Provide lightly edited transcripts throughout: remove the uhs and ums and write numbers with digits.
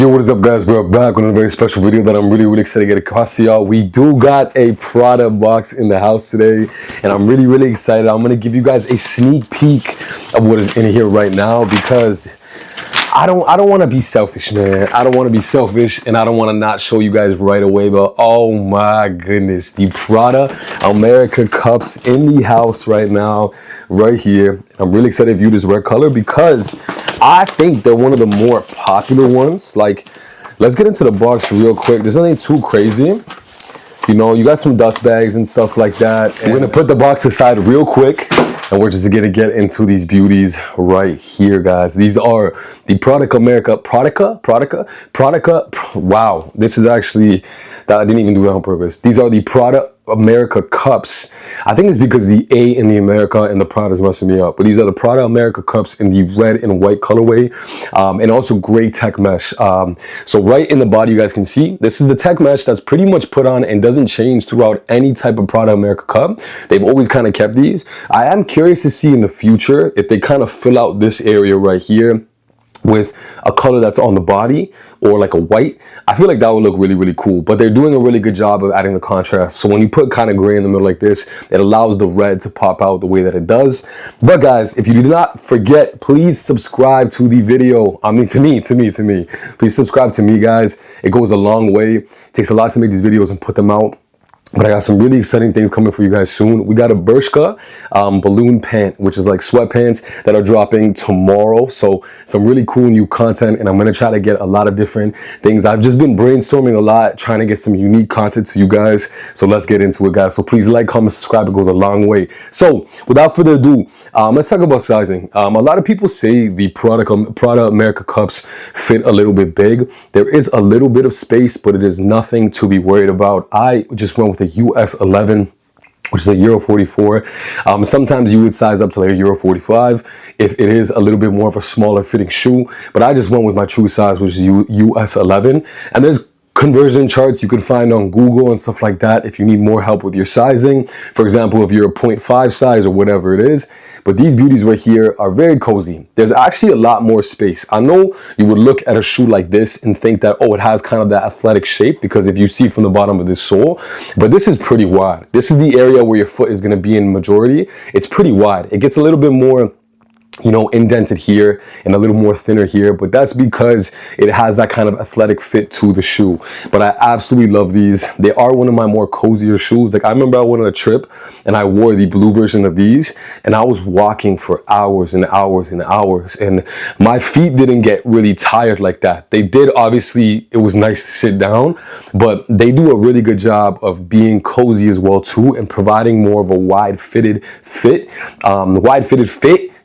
Yo, what is up, guys? We're back with a very special video that I'm really excited to get across to y'all. We do got a Prada box in the house today, and I'm really excited. I'm gonna give you guys a sneak peek of what is in here right now, because I don't want to be selfish, man. I don't want to be selfish, and I don't want to not show you guys right away, but oh my goodness, the Prada America Cups in the house right now, right here. I'm really excited to view this red color because I think they're one of the more popular ones. Like, let's get into the box real quick. There's nothing too crazy. You know, you got some dust bags and stuff like that. And we're gonna put the box aside real quick, and we're just gonna get into these beauties right here, guys. These are the Prada America, wow, this is actually, I didn't even do that on purpose. These are the Prada America Cups. I think it's because the A in the America and the Prada is messing me up, but these are the Prada America Cups in the red and white colorway, and also gray tech mesh. So right in the body, you guys can see this is the tech mesh that's pretty much put on and doesn't change throughout any type of Prada America Cup. They've always kind of kept these. I am curious to see in the future if they kind of fill out this area right here with a color that's on the body, or like a white. I feel like that would look really cool, but they're doing a really good job of adding the contrast. So when you put kind of gray in the middle like this, it allows the red to pop out the way that it does. But guys, if you do not forget, please subscribe to the video. I mean, to me, please subscribe to me, guys. It goes a long way. It takes a lot to make these videos and put them out. But I got some really exciting things coming for you guys soon. We got a Bershka balloon pant, which is like sweatpants that are dropping tomorrow. So some really cool new content, and I'm gonna try to get a lot of different things. I've just been brainstorming a lot, trying to get some unique content to you guys. So let's get into it, guys. So please like, comment, subscribe. It goes a long way. So without further ado, let's talk about sizing. A lot of people say the Prada America Cups fit a little bit big. There is a little bit of space, but it is nothing to be worried about. I just went with the US 11, which is a Euro 44. Sometimes you would size up to like a Euro 45 if it is a little bit more of a smaller fitting shoe, but I just went with my true size, which is US 11. And there's conversion charts you can find on Google and stuff like that if you need more help with your sizing. For example, if you're a 0.5 size or whatever it is. But these beauties right here are very cozy. There's actually a lot more space. I know you would look at a shoe like this and think that, oh, it has kind of that athletic shape, because if you see from the bottom of this sole, but this is pretty wide. This is the area where your foot is going to be in majority. It's pretty wide. It gets a little bit more, you know, indented here and a little more thinner here, but that's because it has that kind of athletic fit to the shoe. But I absolutely love these. They are one of my more cozier shoes. Like, I remember I went on a trip and I wore the blue version of these, and I was walking for hours and hours and hours, and my feet didn't get really tired like that. They did, obviously. It was nice to sit down, but they do a really good job of being cozy as well too, and providing more of a wide-fitted fit,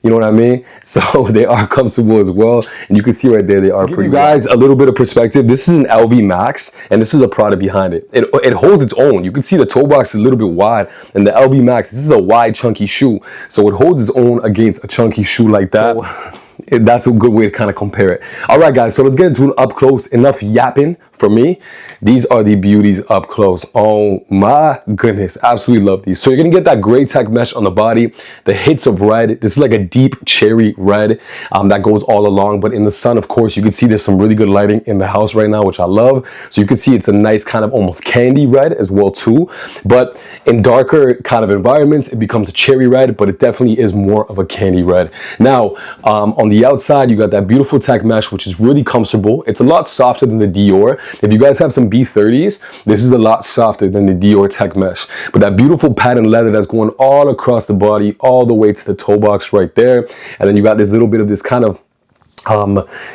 you know what I mean? So they are comfortable as well. And you can see right there, they are pretty. You guys a little bit of perspective. This is an LV Max, and this is a Prada behind it. It holds its own. You can see the toe box is a little bit wide, and the LV Max, this is a wide, chunky shoe. So it holds its own against a chunky shoe like that. So that's a good way to kind of compare it. All right, guys, so let's get into an up close. Enough yapping for me. These are the beauties up close. Oh my goodness, absolutely love these. So you're gonna get that gray tech mesh on the body, the hits of red. This is like a deep cherry red that goes all along, but in the sun, of course, you can see there's some really good lighting in the house right now, which I love. So you can see it's a nice kind of almost candy red as well too, but in darker kind of environments, it becomes a cherry red, but it definitely is more of a candy red. Now, on the outside, you got that beautiful tech mesh, which is really comfortable. It's a lot softer than the Dior. If you guys have some B30s, this is a lot softer than the Dior tech mesh. But that beautiful patent leather that's going all across the body, all the way to the toe box right there. And then you got this little bit of this kind of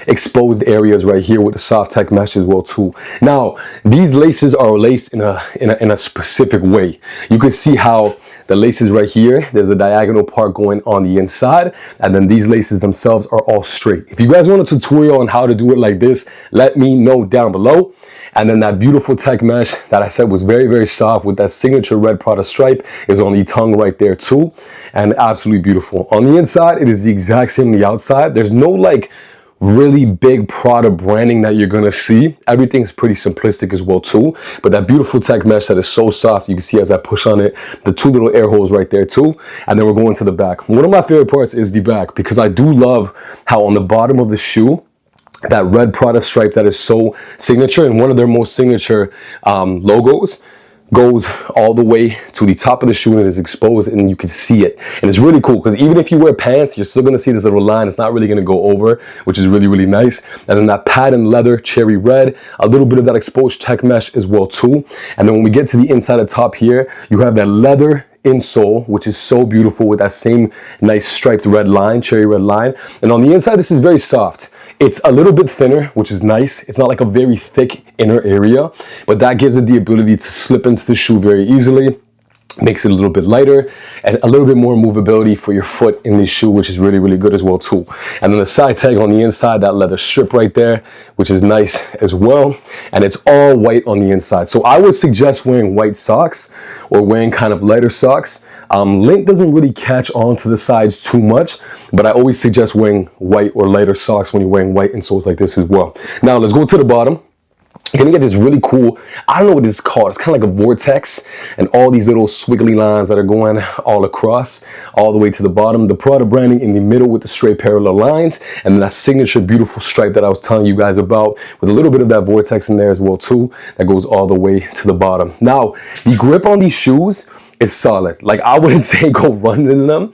exposed areas right here with the soft tech mesh as well too. Now, these laces are laced in a specific way. You can see how the laces right here, there's a diagonal part going on the inside, and then these laces themselves are all straight. If you guys want a tutorial on how to do it like this, let me know down below. And then that beautiful tech mesh that I said was very soft with that signature red Prada stripe is on the tongue right there too, and absolutely beautiful. On the inside, it is the exact same on the outside. There's no like really big Prada branding that you're gonna see. Everything's pretty simplistic as well too, but that beautiful tech mesh that is so soft, you can see as I push on it, the two little air holes right there too. And then we're going to the back. One of my favorite parts is the back, because I do love how on the bottom of the shoe, that red Prada stripe that is so signature, and one of their most signature logos goes all the way to the top of the shoe and it is exposed and you can see it. And it's really cool because even if you wear pants, you're still gonna see this little line. It's not really gonna go over, which is really, really nice. And then that patent leather, cherry red, a little bit of that exposed check mesh as well too. And then when we get to the inside of top here, you have that leather insole, which is so beautiful with that same nice striped red line, cherry red line. And on the inside, this is very soft. It's a little bit thinner, which is nice. It's not like a very thick inner area, but that gives it the ability to slip into the shoe very easily. Makes it a little bit lighter and a little bit more movability for your foot in the shoe, which is really, really good as well too. And then the side tag on the inside, that leather strip right there, which is nice as well. And it's all white on the inside. So I would suggest wearing white socks or wearing kind of lighter socks. Lint doesn't really catch on to the sides too much, but I always suggest wearing white or lighter socks when you're wearing white insoles like this as well. Now let's go to the bottom. You're gonna get this really cool, I don't know what this is called. It's kind of like a vortex and all these little squiggly lines that are going all across, all the way to the bottom. The Prada branding in the middle with the straight parallel lines, and then that signature beautiful stripe that I was telling you guys about with a little bit of that vortex in there as well too, that goes all the way to the bottom. Now, the grip on these shoes is solid. Like, I wouldn't say go run in them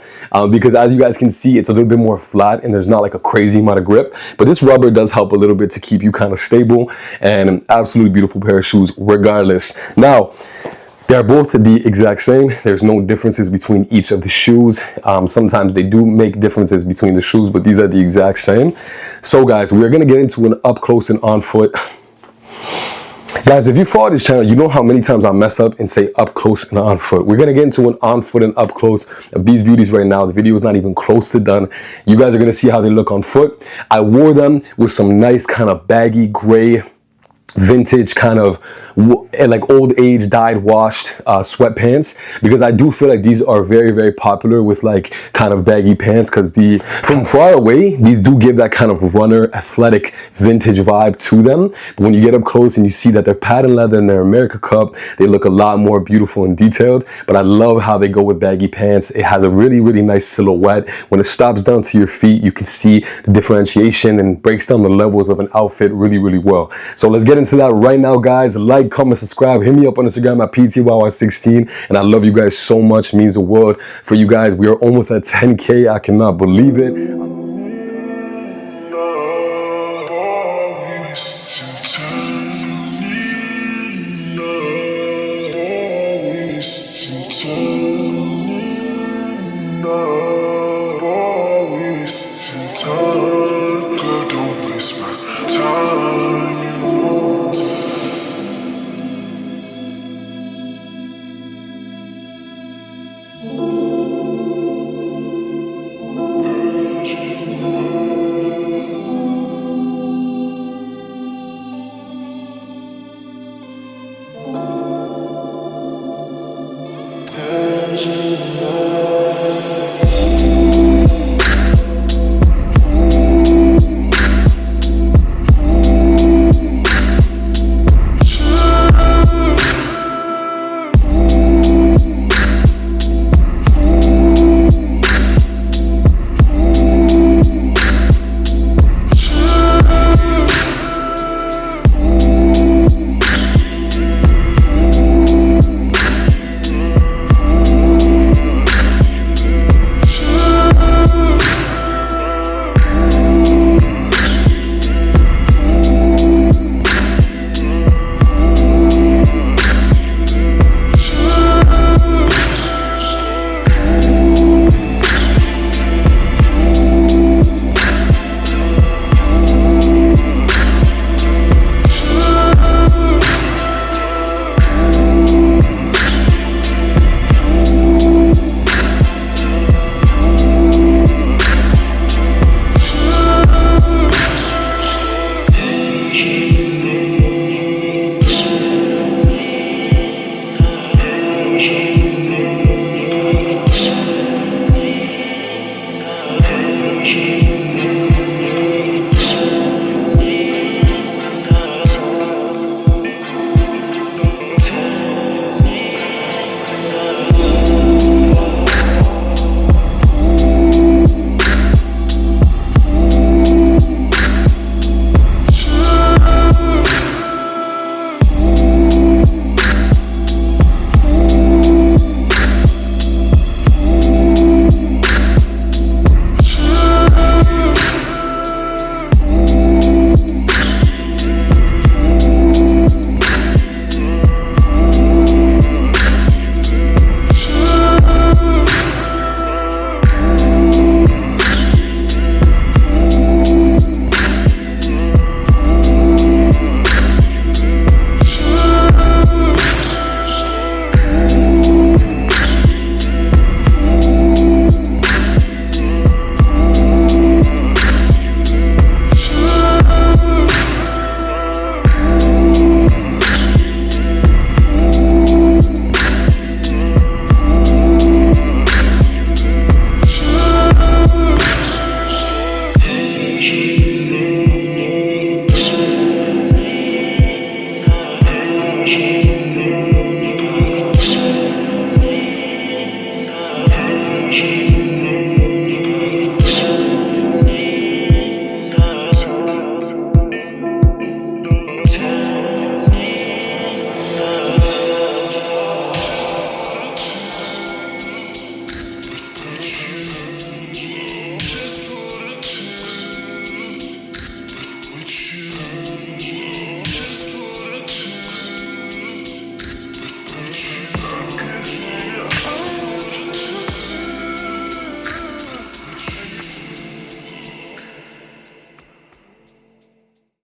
because as you guys can see, it's a little bit more flat and there's not like a crazy amount of grip, but this rubber does help a little bit to keep you kind of stable, and an absolutely beautiful pair of shoes regardless. Now, they're both the exact same. There's no differences between each of the shoes. Sometimes they do make differences between the shoes, but these are the exact same. So guys, we're gonna get into an up close and on foot. Guys, if you follow this channel, you know how many times I mess up and say up close and on foot. We're going to get into an on foot and up close of these beauties right now. The video is not even close to done. You guys are going to see how they look on foot. I wore them with some nice kind of baggy gray vintage kind of like old age dyed washed sweatpants, because I do feel like these are very, very popular with like kind of baggy pants, because from far away these do give that kind of runner athletic vintage vibe to them, but when you get up close and you see that they're patent leather and they're America Cup, they look a lot more beautiful and detailed. But I love how they go with baggy pants. It has a really, really nice silhouette. When it stops down to your feet, you can see the differentiation and breaks down the levels of an outfit really, really well. So let's get into that right now, guys. Like, comment, subscribe, hit me up on Instagram at PTYY16, and I love you guys so much. It means the world for you guys. We are almost at 10K. I cannot believe it.